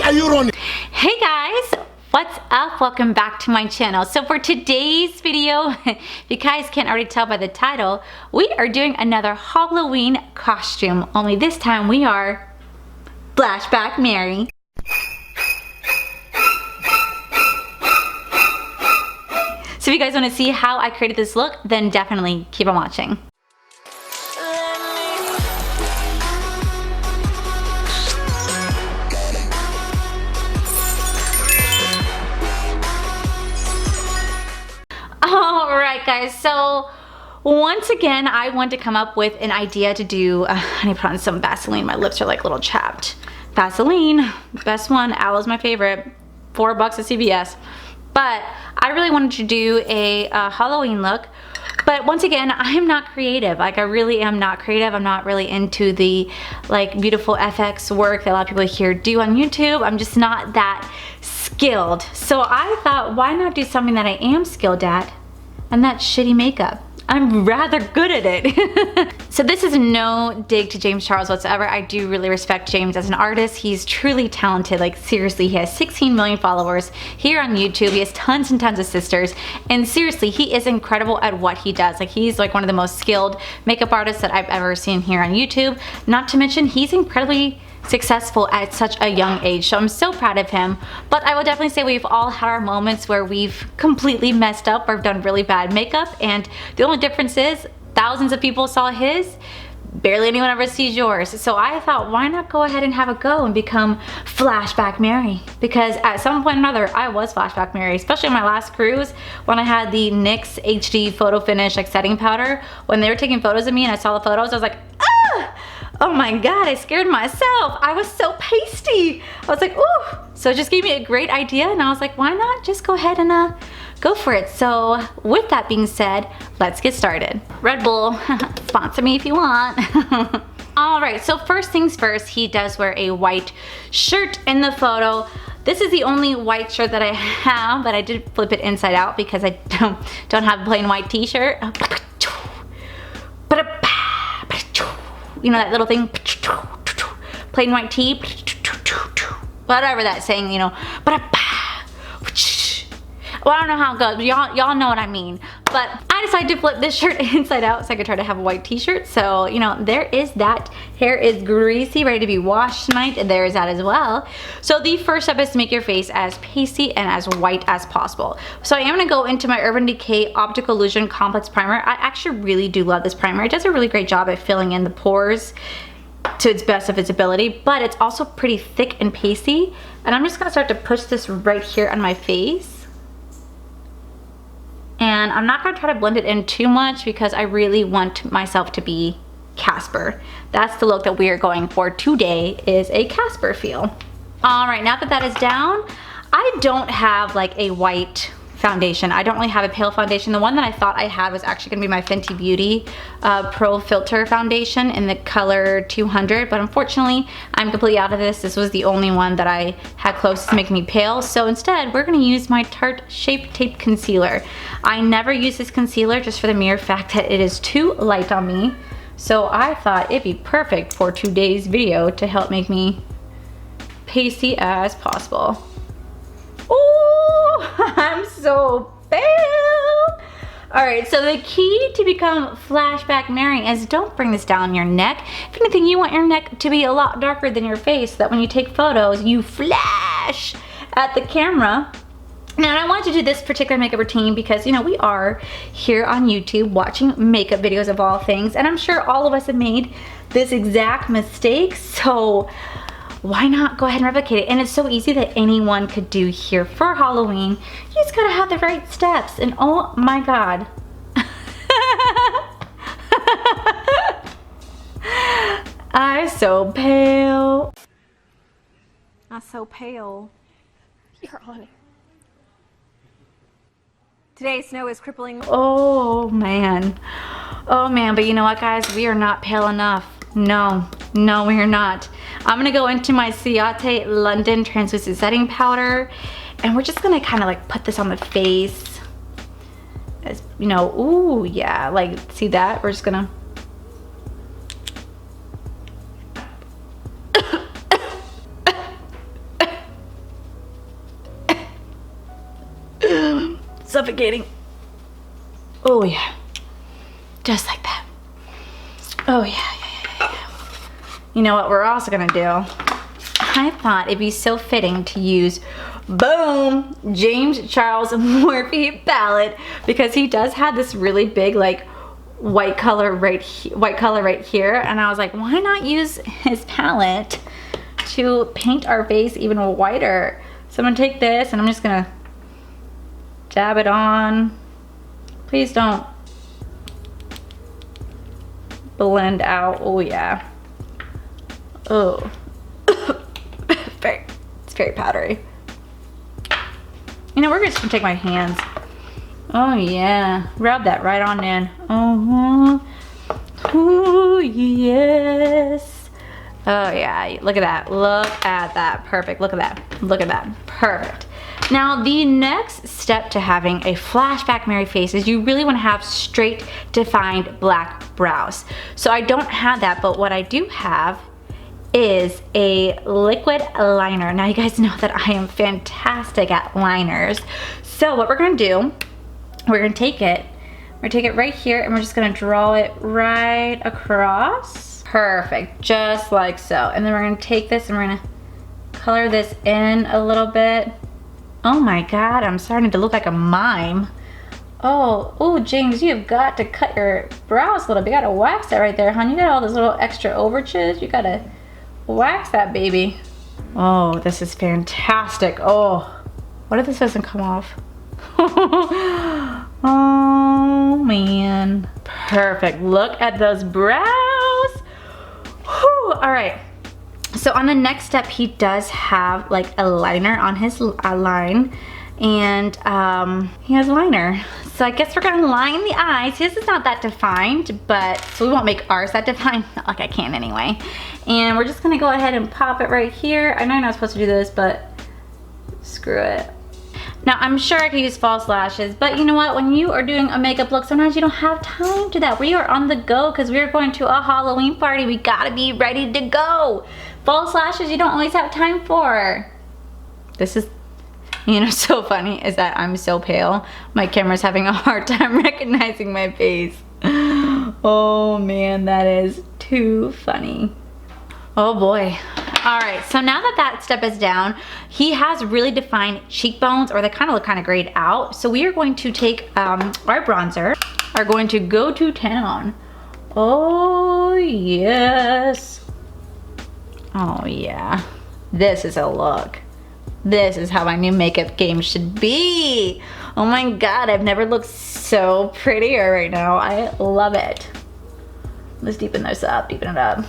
are you running? Hey guys, what's up? Welcome back to my channel. So for today's video, if you guys can't already tell by the title, we are doing another Halloween costume. Only this time we are Flashback Mary. So if you guys want to see how I created this look, then definitely keep on watching. Alright guys, so once again I want to come up with an idea to do, I need to put on some Vaseline, my lips are like a little chapped. Vaseline, best one, Aloe's my favorite, $4 at CVS. But I really wanted to do a Halloween look, but once again I am not creative. Like I really am not creative. I'm not really into the like beautiful FX work that a lot of people here do on YouTube. I'm just not that skilled. So I thought, why not do something that I am skilled at, and that's shitty makeup. I'm rather good at it. So this is no dig to James Charles whatsoever. I do really respect James as an artist. He's truly talented. Like seriously, he has 16 million followers here on YouTube. He has tons and tons of sisters. And seriously, he is incredible at what he does. Like he's like one of the most skilled makeup artists that I've ever seen here on YouTube. Not to mention, he's incredibly successful at such a young age, so I'm so proud of him. But I will definitely say we've all had our moments where we've completely messed up or done really bad makeup, and the only difference is thousands of people saw his, barely anyone ever sees yours. So I thought, why not go ahead and have a go and become Flashback Mary? Because at some point or another I was Flashback Mary, especially on my last cruise when I had the NYX HD photo finish like setting powder. When they were taking photos of me and I saw the photos, I was like, ah! Oh my god, I scared myself. I was so pasty. I was like, ooh. So it just gave me a great idea, and I was like, why not just go ahead and go for it. So with that being said, let's get started. Red Bull, sponsor me if you want. Alright, so first things first, he does wear a white shirt in the photo. This is the only white shirt that I have, but I did flip it inside out because I don't have a plain white t-shirt. You know that little thing, plain white tee, whatever that's saying, you know. Well, I don't know how it goes, y'all know what I mean. But I decided to flip this shirt inside out so I could try to have a white t-shirt. So, you know, there is that. Hair is greasy, ready to be washed tonight, and there is that as well. So the first step is to make your face as pasty and as white as possible. So I am gonna go into my Urban Decay Optical Illusion Complex Primer. I actually really do love this primer. It does a really great job at filling in the pores to its best of its ability, but it's also pretty thick and pasty. And I'm just gonna start to push this right here on my face. And I'm not gonna try to blend it in too much because I really want myself to be Casper. That's the look that we are going for today, is a Casper feel. All right, now that that is down, I don't have like a white foundation. I don't really have a pale foundation. The one that I thought I had was actually gonna be my Fenty Beauty Pro Filter foundation in the color 200, but unfortunately I'm completely out of this. This was the only one that I had closest to making me pale. So instead we're gonna use my Tarte Shape Tape Concealer. I never use this concealer just for the mere fact that it is too light on me. So I thought it'd be perfect for today's video to help make me pasty as possible. Ooh, I'm so pale. All right, so the key to become Flashback Mary is don't bring this down your neck. If anything, you want your neck to be a lot darker than your face so that when you take photos, you flash at the camera. Now, I wanted to do this particular makeup routine because, you know, we are here on YouTube watching makeup videos of all things, and I'm sure all of us have made this exact mistake, so why not go ahead and replicate it? And it's so easy that anyone could do here for Halloween. You just gotta have the right steps, and oh my god. I'm so pale. I'm so pale. You're on it. Today, snow is crippling. Oh man. Oh man, but you know what guys? We are not pale enough. No, we are not. I'm gonna go into my Ciate London Translucent Setting Powder, and we're just gonna kind of like put this on the face. As you know, ooh, yeah, like see that? We're just gonna suffocating. Oh yeah, just like that. Oh yeah. You know what we're also gonna do? I thought it'd be so fitting to use, boom, James Charles Morphe palette, because he does have this really big like white color right here, and I was like, why not use his palette to paint our face even whiter? So I'm gonna take this and I'm just gonna dab it on. Please don't blend out. Oh yeah. Oh. It's very powdery. You know, we're just gonna take my hands. Oh yeah, rub that right on in. Oh yes. Oh yeah, look at that. Look at that. Perfect. Look at that. Look at that. Perfect. Now the next step to having a flashback Mary face is you really want to have straight defined black brows. So I don't have that, but what I do have is a liquid liner. Now you guys know that I am fantastic at liners. So what we're gonna do, we're gonna take it right here and we're just gonna draw it right across. Perfect, just like so. And then we're gonna take this and we're gonna color this in a little bit. Oh my God, I'm starting to look like a mime. Oh, James, you've got to cut your brows a little bit. You gotta wax that right there, hon. You got all those little extra overches. You gotta wax that baby. Oh, this is fantastic. Oh, what if this doesn't come off? Oh man, perfect. Look at those brows. Whew. All right, so on the next step, he does have like a liner on his line, and he has a liner. So I guess we're gonna line the eyes. His is not that defined, but so we won't make ours that defined. Not like I can anyway. And we're just gonna go ahead and pop it right here. I know you're not supposed to do this, but screw it. Now I'm sure I could use false lashes, but you know what? When you are doing a makeup look, sometimes you don't have time to that. We are on the go because we are going to a Halloween party. We gotta be ready to go. False lashes you don't always have time for. This is, you know, so funny is that I'm so pale. My camera's having a hard time recognizing my face. Oh man, that is too funny. Oh boy. All right, so now that that step is down, he has really defined cheekbones, or they kind of look kind of grayed out. So we are going to take our bronzer, are going to go to town. Oh yes. Oh yeah. This is a look. This is how my new makeup game should be. Oh my God, I've never looked so prettier right now. I love it. Let's deepen this up, deepen it up.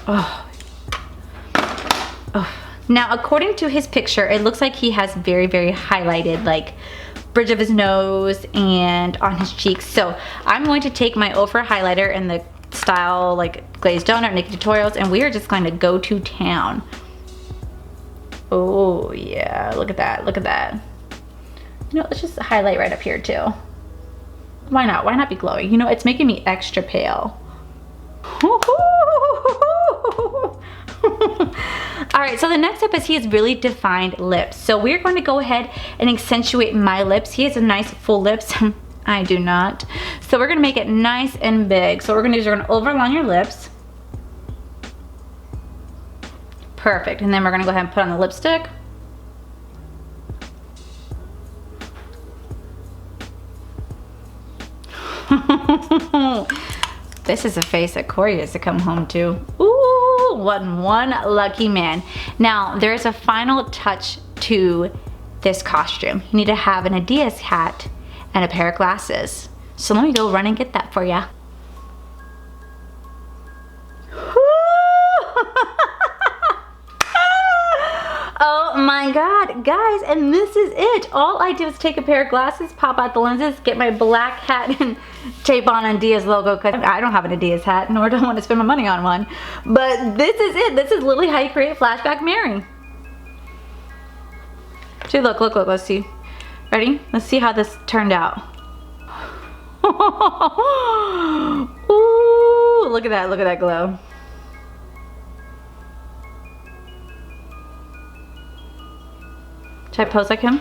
Oh. Oh. Now, according to his picture, it looks like he has very, very highlighted, like, bridge of his nose and on his cheeks. So I'm going to take my Ofra highlighter in the style, like, Glazed Donut, Nikki Tutorials, and we are just going to go to town. Oh, yeah. Look at that. Look at that. You know, let's just highlight right up here, too. Why not? Why not be glowing? You know, it's making me extra pale. All right, so the next step is he has really defined lips. So we're going to go ahead and accentuate my lips. He has a nice full lips. I do not. So we're gonna make it nice and big. So what we're gonna do is we're gonna overline your lips. Perfect, and then we're gonna go ahead and put on the lipstick. This is a face that Corey has to come home to. Ooh, one lucky man. Now, there's a final touch to this costume. You need to have an Adidas hat and a pair of glasses. So let me go run and get that for ya. Oh my God, guys, and this is it. All I do is take a pair of glasses, pop out the lenses, get my black hat, and tape on Adidas logo, because I don't have an Adidas hat, nor do I want to spend my money on one. But this is it. This is literally how you create Flashback Mary. See, look, let's see. Ready? Let's see how this turned out. Ooh, look at that glow. Should I pose like him?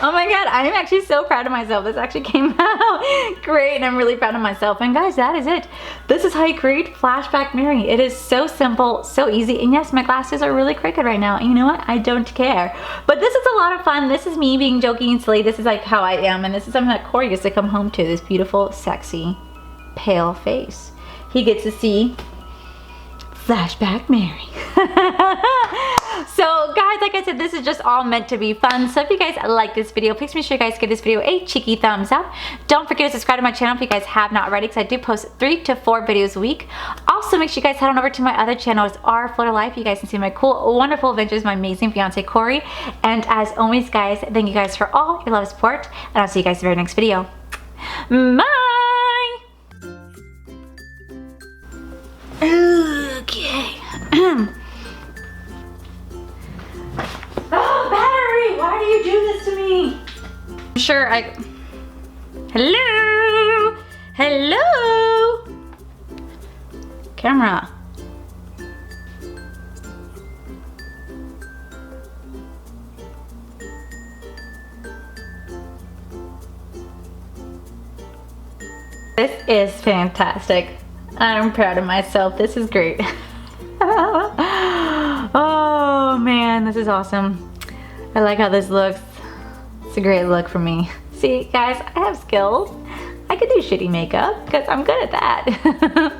Oh my god, I am actually so proud of myself. This actually came out great and I'm really proud of myself. And guys, that is it. This is how you create Flashback Mary. It is so simple, so easy. And yes, my glasses are really crooked right now. And you know what? I don't care. But this is a lot of fun. This is me being jokey and silly. This is like how I am. And this is something that Corey gets to come home to. This beautiful, sexy, pale face. He gets to see Flashback Mary. So guys, like I said, this is just all meant to be fun. So if you guys like this video, please make sure you guys give this video a cheeky thumbs up. Don't forget to subscribe to my channel if you guys have not already, because I do post 3 to 4 videos a week. Also, make sure you guys head on over to my other channel. It's Our Florida Life. You guys can see my cool, wonderful adventures, my amazing fiance Corey. And as always, guys, thank you guys for all your love and support. And I'll see you guys in the very next video. Bye! Okay. Oh, battery! Why do you do this to me? I'm sure I... Hello? Hello? Camera. This is fantastic. I'm proud of myself. This is great. Oh man, this is awesome. I like how this looks. It's a great look for me. See, guys, I have skills. I could do shitty makeup because I'm good at that.